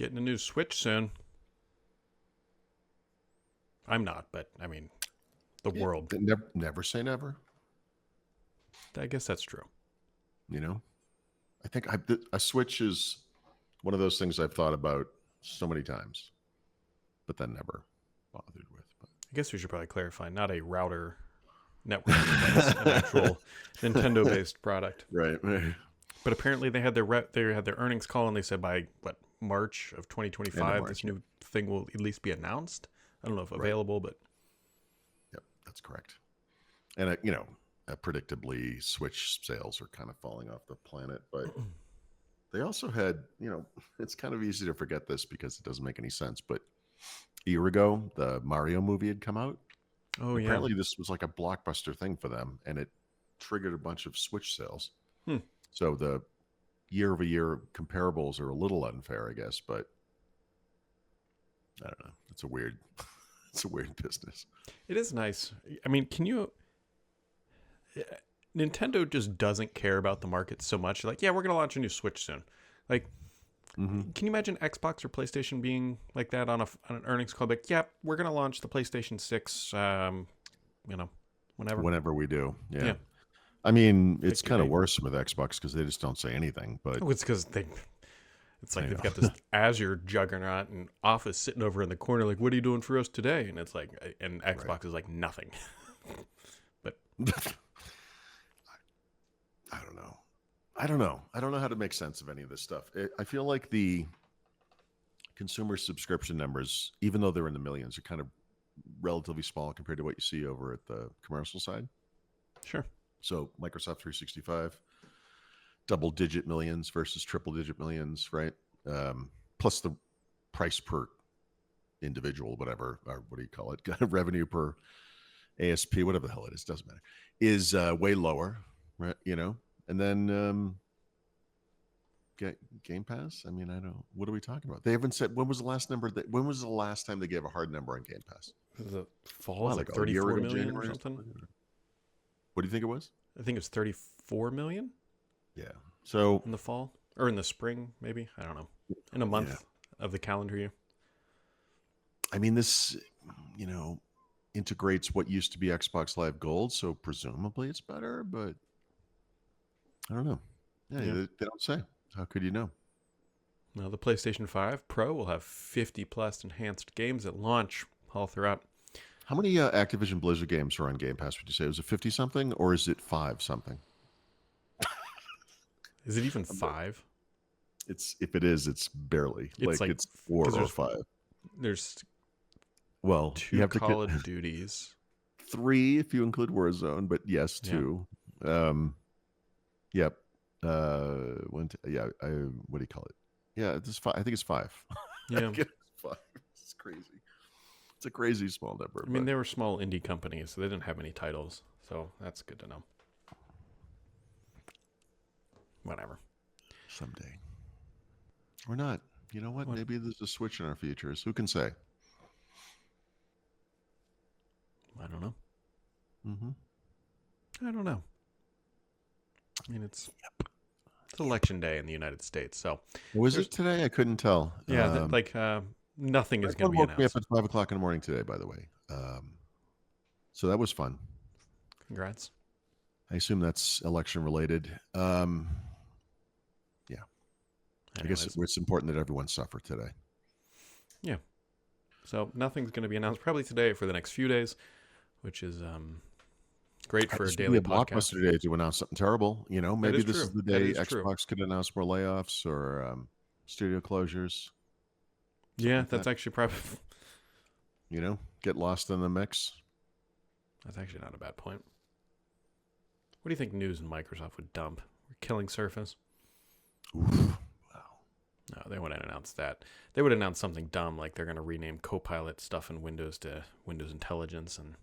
Getting a new Switch soon. I'm not, but I mean, the Yeah, world. never say never. I guess that's true. You know, I think a Switch is one of those things I've thought about so many times, but then never bothered with. But I guess we should probably clarify, not a router networking device, an actual Nintendo-based product. right. But apparently they had their earnings call and they said by March of End of 2025 March. this new thing will at least be announced. I don't know if Right. available, but Yep, that's correct. And predictably, Switch sales are kind of falling off the planet, but they also had, it's kind of easy to forget this because it doesn't make any sense. But a year ago, the Mario movie had come out. oh yeah, Apparently, this was like a blockbuster thing for them, and it triggered a bunch of Switch sales. So the year-over-year comparables are a little unfair, I guess, but I don't know. It's a weird business. it is nice. I mean, Nintendo just doesn't care about the market so much. Like, yeah, we're gonna launch a new Switch soon. Like, can you imagine Xbox or PlayStation being like that on an earnings call? Like, yeah, we're gonna launch the PlayStation 6. Whenever We do, yeah. Yeah. I mean, it's your kind of date. worse with Xbox because they just don't say anything. But Oh, it's because it's like I they've know. got this Azure juggernaut and Office sitting over in the corner. Like, what are you doing for us today? And it's like, and Xbox is like nothing. But I don't know. I don't know how to make sense of any of this stuff. I feel like the consumer subscription numbers, even though they're in the millions, are kind of relatively small compared to what you see over at the commercial side. sure, So Microsoft 365, double-digit millions versus triple-digit millions, right? Plus the price per individual, whatever, or what do you call it? Revenue per ASP, whatever the hell it is, doesn't matter, is way lower, right? And then Game Pass. I mean, I don't. What are we talking about? They haven't said when was the last time they gave a hard number on Game Pass? the fall While is like ago, a year 34 ago, million or January something. What do you think it was? I think it's 34 million Yeah. So in the fall or in the spring, maybe. I don't know. In a month of the calendar year. I mean, this, integrates what used to be Xbox Live Gold, so presumably it's better, but I don't know. Yeah, Yeah. They don't say. How could you know? Now, the PlayStation 5 Pro will have 50 plus enhanced games at launch all throughout. How many Activision Blizzard games are on Game Pass, would you say? Is it 50 something or is it 5 something? Is it even 5? If it is, it's barely. It's like- It's 4 'cause or there's- 5. There's Well, you 2 have to Call get of Duties. 3 if you include Warzone, but yes, Yeah. 2. Yep. What do you call it? Yeah, it's 5. I think it's 5. Yeah. I guess it's 5. It's crazy. It's a crazy small number. I mean, but they were small indie companies, so they didn't have any titles. So that's good to know. Whatever. someday. Or not. You know what? What? Maybe there's a switch in our futures. Who can say? I don't know. Mm-hmm. I don't know. I mean, it's election day in the United States, so Was it today? I couldn't tell. yeah, nothing is going to be woke me up announced. at 5 o'clock in the morning today, by the way. So that was fun. Congrats. I assume that's election related. I guess Anyways, it's important that everyone suffer today. so nothing's going to be announced probably today for the next few days, which is great for a This would daily be a podcast. blockbuster today to announce something terrible. Maybe is this true. is the That day is true. Xbox could announce more layoffs or studio closures. Yeah, like that's that. actually probably Get lost in the mix. that's actually not a bad point. What do you think News and Microsoft would dump? We're killing Surface. Oof. No, they wouldn't announce that. They would announce something dumb like they're going to rename Copilot stuff in Windows to Windows Intelligence, and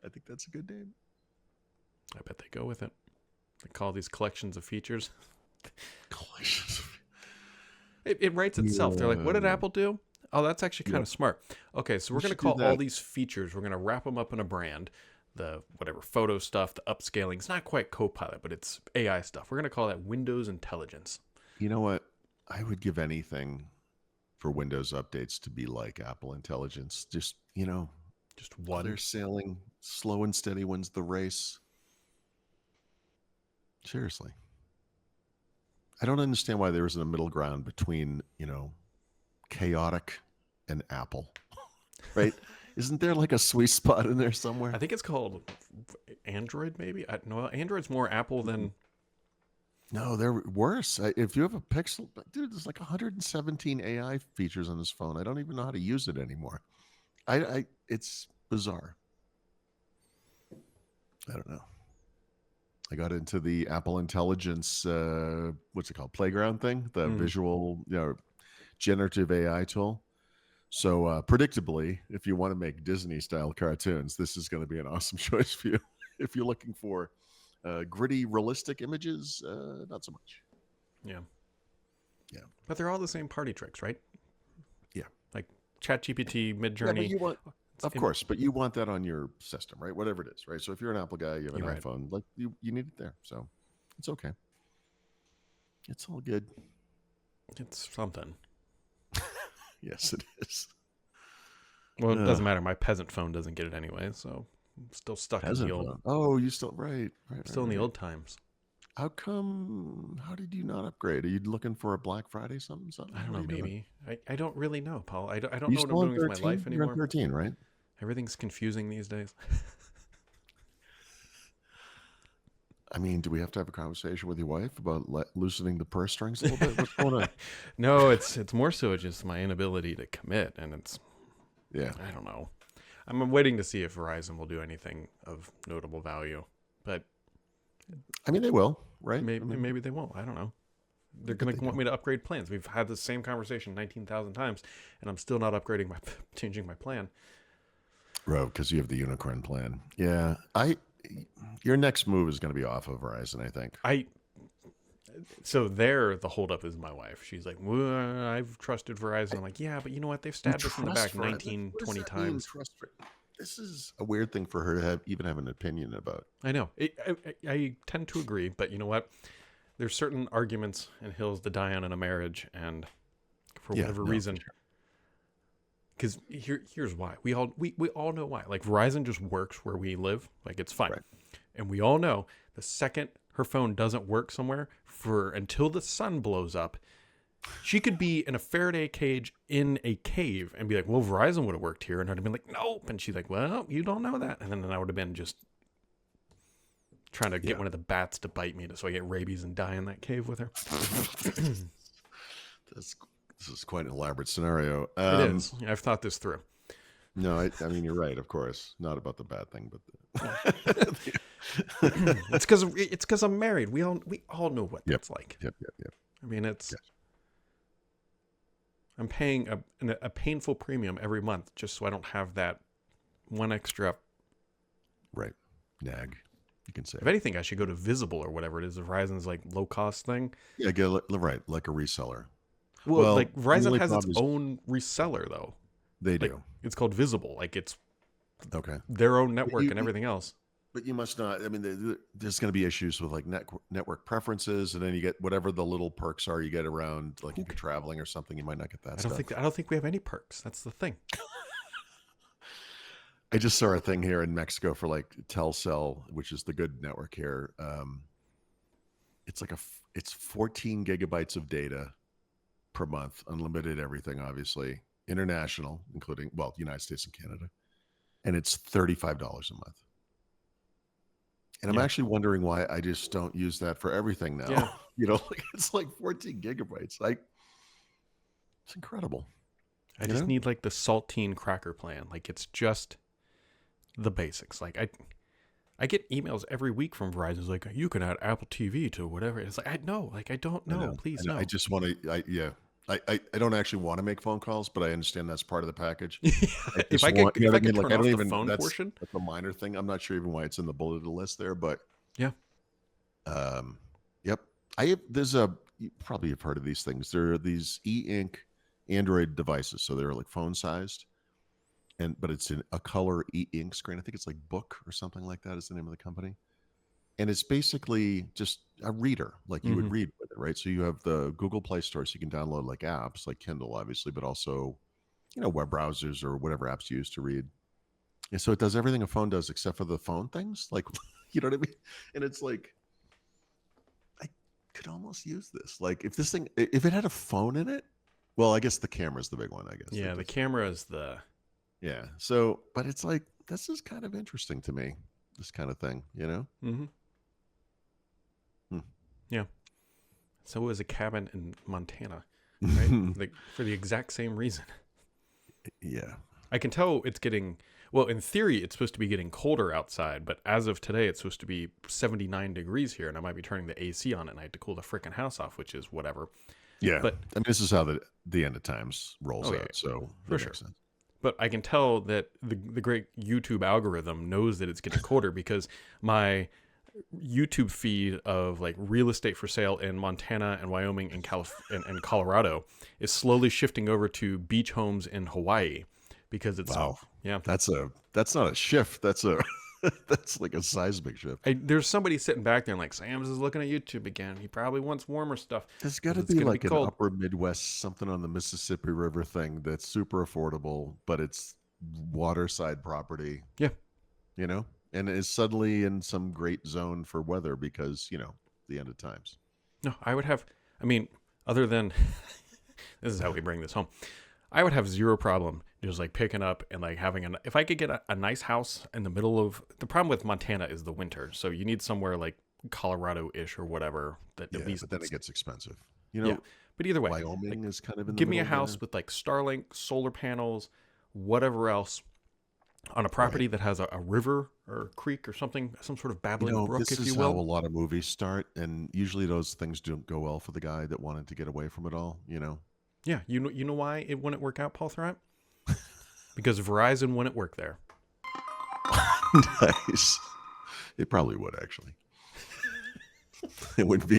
I think that's a good name. I bet they go with it. They call these collections of features. Collections. It writes itself. They're like, what did Yeah. Apple do? Oh, that's actually kind Yeah. of smart. Okay, so we're We going to should do call all that. these features, we're going to wrap them up in a brand. The whatever photo stuff, the upscaling. It's not quite Copilot, but it's AI stuff. We're going to call that Windows Intelligence. You know what? I would give anything for Windows updates to be like Apple Intelligence. Just, Just clear one. sailing, slow and steady wins the race. Seriously. I don't understand why there isn't a middle ground between, chaotic and Apple, right? Isn't there like a sweet spot in there somewhere? I think it's called Android, maybe. No, Android's more Apple than. No, they're worse. If you have a Pixel, dude, there's like 117 AI features on this phone. I don't even know how to use it anymore. It's bizarre. I don't know. I got into the Apple Intelligence, what's it called, Playground thing, the visual, generative AI tool. So predictably, if you want to make Disney-style cartoons, this is going to be an awesome choice for you. If you're looking for gritty, realistic images, not so much. Yeah. Yeah. But they're all the same party tricks, right? Yeah. Like ChatGPT, Yeah, Midjourney. but you want, of course, but you want that on your system, right? Whatever it is, right? So if you're an Apple guy, you have an You're right. iPhone, like you need it there. So it's okay. It's all good. It's something. Yes, it is. Well, it doesn't matter. My peasant phone doesn't get it anyway, so I'm still stuck in the old. Phone. Oh, you still right. Still in the old times. How come? How did you not upgrade? Are you looking for a Black Friday something? I don't know. Maybe I don't really know, Paul. I don't You know what I'm doing with my life You're anymore. on 13, right? Everything's confusing these days. I mean, do we have to have a conversation with your wife about loosening the purse strings a little bit? What's going on? No, it's more so just my inability to commit, and it's I don't know. I'm waiting to see if Verizon will do anything of notable value, but I mean, they will, right? maybe they won't. I don't know. They're going to want me to upgrade plans. We've had the same conversation 19,000 times, and I'm still not changing my plan. Bro, because you have the unicorn plan. Yeah, your next move is going to be off of Verizon, I think. So there, the holdup is my wife. She's like, well, I've trusted Verizon. I'm like, yeah, but you know what? They've stabbed us in the back 19, 20 times. This is a weird thing for her to even have an opinion about. I know. I tend to agree, but you know what? There's certain arguments and hills to die on in a marriage, and for whatever reason, because here's why. We all know why. Like Verizon just works where we live. Like it's fine. Right. And we all know the second her phone doesn't work somewhere until the sun blows up, she could be in a Faraday cage in a cave and be like, well, Verizon would have worked here. And I'd have been like, nope. And she's like, well, you don't know that. And then I would have been just trying to get one of the bats to bite me so I get rabies and die in that cave with her. This is quite an elaborate scenario. It is. I've thought this through. No, I mean, you're right, of course. Not about the bad thing, but it's because I'm married. We all know what that's like. Yep. I mean, I'm paying a painful premium every month just so I don't have that one extra. Right. Nag. You can say. If anything, I should go to Visible or whatever it is. Verizon's like low cost thing. Yeah, right, like a reseller. Well, like Verizon has its own reseller though. They do. It's called Visible. Like it's okay. Their own network and everything else. But you must not. I mean, there's going to be issues with like network preferences, and then you get whatever the little perks are you get around, like if you're traveling or something, you might not get that. I don't think we have any perks. That's the thing. I just saw a thing here in Mexico for like Telcel, which is the good network here. It's it's 14 gigabytes of data per month, unlimited everything, obviously, international, including United States and Canada, and it's $35 a month. And I'm actually wondering why I just don't use that for everything now. Yeah. It's like 14 gigabytes. It's incredible. I just need like the saltine cracker plan. Like it's just the basics. Like I get emails every week from Verizon. It's like, you can add Apple TV to whatever. It's like, I don't know. Please no. I just want to, I don't actually want to make phone calls, but I understand that's part of the package. If I could turn off the phone portion, that's a minor thing. I'm not sure even why it's in the bulleted list there, but yeah. Yep. You probably have heard of these things. There are these e-ink Android devices. So they're like phone sized, but it's in a color e-ink screen. I think it's like Book or something like that is the name of the company. And it's basically just a reader like you would read with. it, right? So you have the Google Play Store, so you can download like apps like Kindle, obviously, but also, web browsers or whatever apps you use to read. And so it does everything a phone does except for the phone things. Like, you know what I mean? And it's like, I could almost use this. Like, if it had a phone in it, well, I guess the camera's the big one, I guess. Yeah, the camera is the... Yeah. So, but it's like, this is kind of interesting to me, this kind of thing, Mm-hmm. Hmm. Yeah. So is a cabin in Montana, right? Like, for the exact same reason. Yeah. I can tell it's getting... Well, in theory, it's supposed to be getting colder outside, but as of today, it's supposed to be 79 degrees here, and I might be turning the AC on at night to cool the freaking house off, which is whatever. Yeah. But I mean, this is how the end of times rolls Oh, out. yeah, So for that sure. makes sense. But I can tell that the great YouTube algorithm knows that it's getting colder because my YouTube feed of like real estate for sale in Montana and Wyoming and and Colorado is slowly shifting over to beach homes in Hawaii because it's Wow. yeah. That's not a shift. That's that's like a seismic shift. There's somebody sitting back there and like, Sam's is looking at YouTube again. He probably wants warmer stuff. There's got to It's be gonna be like an cold. upper Midwest, something on the Mississippi River thing that's super affordable, but it's waterside property. Yeah. And is suddenly in some great zone for weather because, the end of times. No, I would have, I mean, other than, this is how we bring this home. I would have zero problem just like picking up and like having if I could get a nice house in the middle of, the problem with Montana is the winter. So you need somewhere like Colorado-ish or whatever that at least. But then it gets expensive. Yeah. But either way, Wyoming is kind of in the give me a middle house there. with like Starlink, solar panels, whatever else on a property that has a river or creek or something, some sort of babbling brook, This if is you how a will. lot of movies start, and usually those things don't go well for the guy that wanted to get away from it all. Yeah. You know why it wouldn't work out, Paul Thurrott? Because Verizon wouldn't work there. Nice. It probably would actually. It would be